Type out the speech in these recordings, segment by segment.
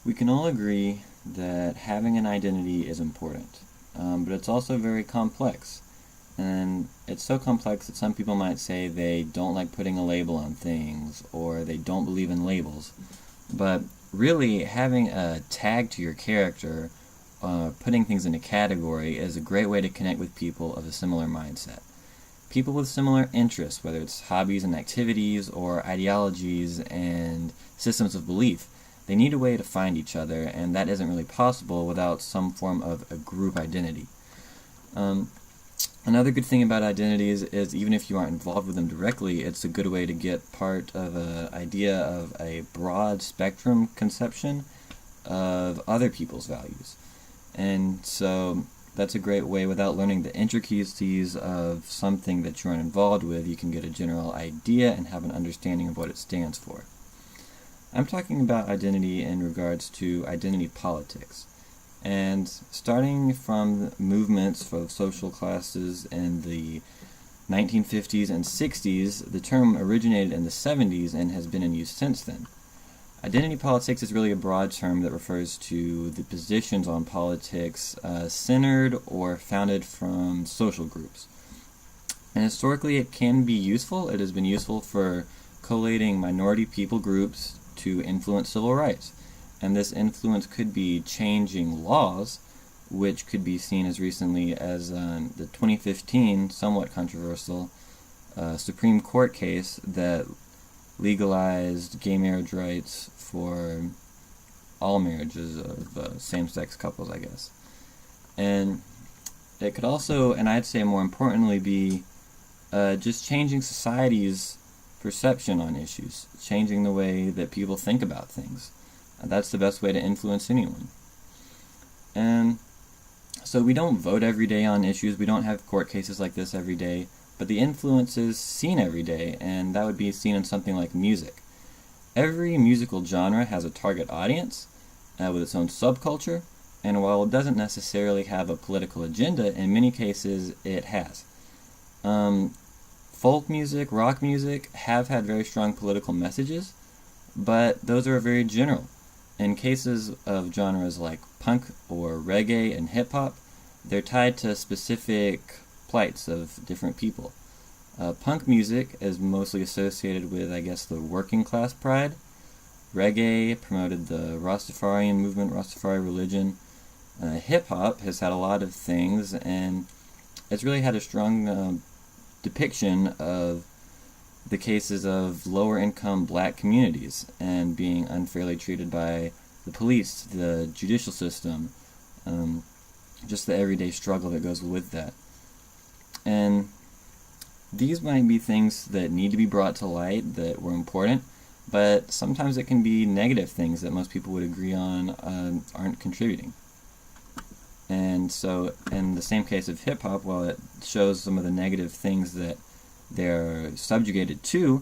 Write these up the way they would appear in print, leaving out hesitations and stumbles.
We can all agree that having an identity is important, but it's also very complex. And it's so complex that some people might say they don't like putting a label on things, or they don't believe in labels. But really, having a tag to your character, putting things in a category, is a great way to connect with people of a similar mindset. People with similar interests, whether it's hobbies and activities, or ideologies and systems of belief, they need a way to find each other, and that isn't really possible without some form of a group identity. Another good thing about identities is even if you aren't involved with them directly, it's a good way to get part of an idea of a broad spectrum conception of other people's values. And so that's a great way, without learning the intricacies of something that you aren't involved with, you can get a general idea and have an understanding of what it stands for. I'm talking about identity in regards to identity politics. And starting from movements for social classes in the 1950s and 60s, the term originated in the 70s and has been in use since then. Identity politics is really a broad term that refers to the positions on politics centered or founded from social groups. And historically it can be useful. It has been useful for collating minority people groups to influence civil rights. And this influence could be changing laws, which could be seen as recently as the 2015 somewhat controversial Supreme Court case that legalized gay marriage rights for all marriages of same-sex couples, I guess. And it could also, and I'd say more importantly, be just changing society's perception on issues, changing the way that people think about things. That's the best way to influence anyone. And so we don't vote every day on issues, we don't have court cases like this every day, but the influence is seen every day, and that would be seen in something like music. Every musical genre has a target audience with its own subculture, and while it doesn't necessarily have a political agenda, in many cases it has. Folk music, rock music have had very strong political messages, but those are very general. In cases of genres like punk or reggae and hip-hop, they're tied to specific plights of different people. Punk music is mostly associated with, I guess, the working class pride. Reggae promoted the Rastafarian movement, Rastafari religion. Hip-hop has had a lot of things, and it's really had a strong depiction of the cases of lower-income black communities and being unfairly treated by the police, the judicial system, just the everyday struggle that goes with that. And these might be things that need to be brought to light, that were important, but sometimes it can be negative things that most people would agree on aren't contributing. And so in the same case of hip-hop, while it shows some of the negative things that they're subjugated to,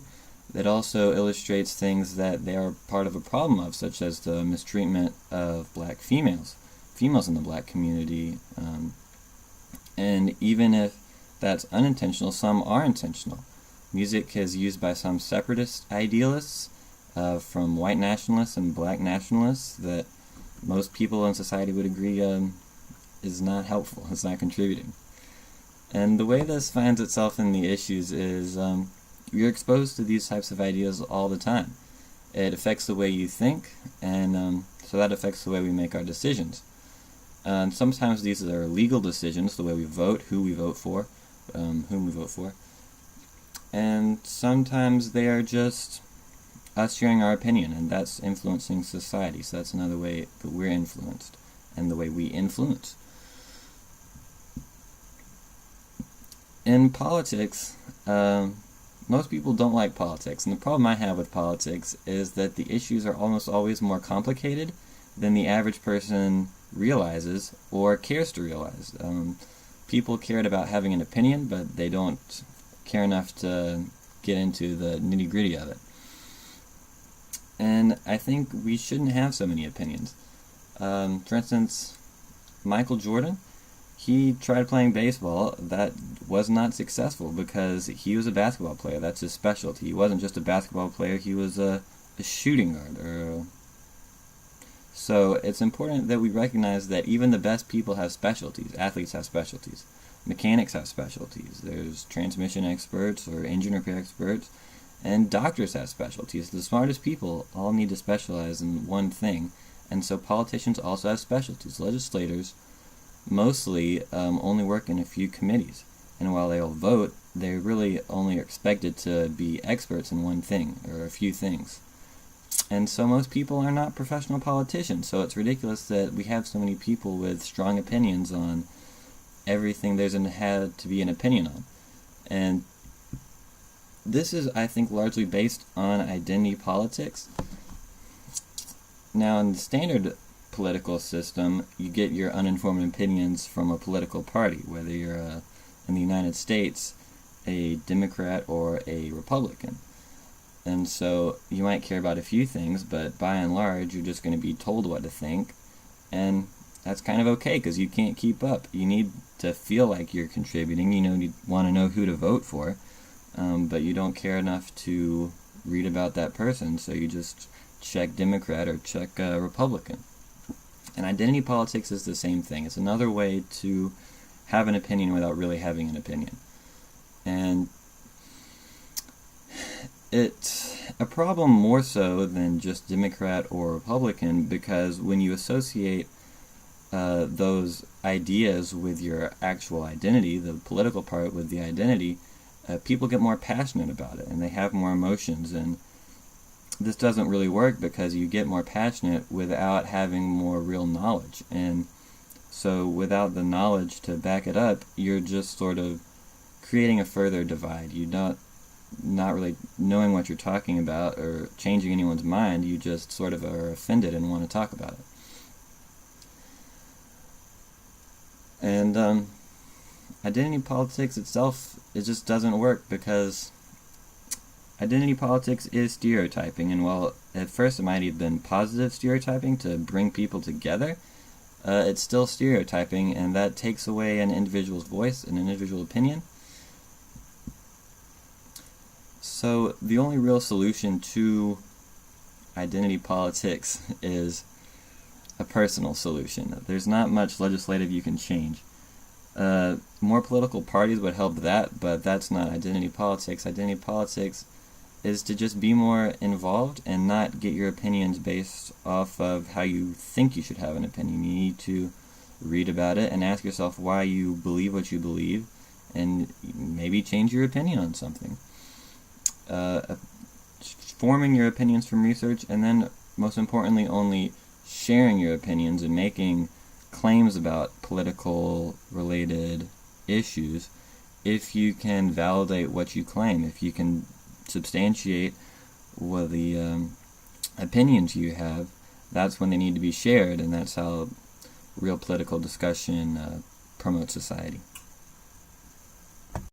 that also illustrates things that they are part of a problem of, such as the mistreatment of black females in the black community. And even if that's unintentional, some are intentional. Music is used by some separatist idealists, from white nationalists and black nationalists, that most people in society would agree is not helpful, it's not contributing. And the way this finds itself in the issues is you're exposed to these types of ideas all the time. It affects the way you think, and so that affects the way we make our decisions. And sometimes these are legal decisions, the way we vote, who we vote for, whom we vote for. And sometimes they are just us sharing our opinion, and that's influencing society. So that's another way that we're influenced, and the way we influence. In politics, most people don't like politics, and the problem I have with politics is that the issues are almost always more complicated than the average person realizes or cares to realize. People cared about having an opinion, but they don't care enough to get into the nitty-gritty of it. And I think we shouldn't have so many opinions. For instance, Michael Jordan, he tried playing baseball. That was not successful because he was a basketball player. That's his specialty. He wasn't just a basketball player, he was a shooting guard, or So it's important that we recognize that even the best people have specialties. Athletes have specialties. Mechanics have specialties. There's transmission experts or engine repair experts, and doctors have specialties. The smartest people all need to specialize in one thing, and so politicians also have specialties. Legislators mostly only work in a few committees, and while they'll vote, they really only are expected to be experts in one thing or a few things. And so most people are not professional politicians, so it's ridiculous that we have so many people with strong opinions on everything there's had to be an opinion on. And this is, I think, largely based on identity politics. Now, in the standard political system, you get your uninformed opinions from a political party, whether you're, in the United States, a Democrat or a Republican. And so you might care about a few things, but by and large, you're just going to be told what to think, and that's kind of okay because you can't keep up. You need to feel like you're contributing. You want to know who to vote for, but you don't care enough to read about that person, so you just check Democrat or check Republican. And identity politics is the same thing. It's another way to have an opinion without really having an opinion. And it's a problem more so than just Democrat or Republican, because when you associate those ideas with your actual identity, the political part with the identity, people get more passionate about it and they have more emotions. And this doesn't really work because you get more passionate without having more real knowledge. And so without the knowledge to back it up, you're just sort of creating a further divide. You're not really knowing what you're talking about or changing anyone's mind. You just sort of are offended and want to talk about it. And identity politics itself, it just doesn't work because identity politics is stereotyping, and while at first it might have been positive stereotyping to bring people together, it's still stereotyping, and that takes away an individual's voice and an individual opinion. So the only real solution to identity politics is a personal solution. There's not much legislative you can change. More political parties would help that, but that's not identity politics. Identity politics is to just be more involved and not get your opinions based off of how you think you should have an opinion. You need to read about it and ask yourself why you believe what you believe, and maybe change your opinion on something. Forming your opinions from research, and then most importantly only sharing your opinions and making claims about political related issues. If you can validate what you claim, if you can substantiate what the opinions you have, that's when they need to be shared, and that's how real political discussion promotes society.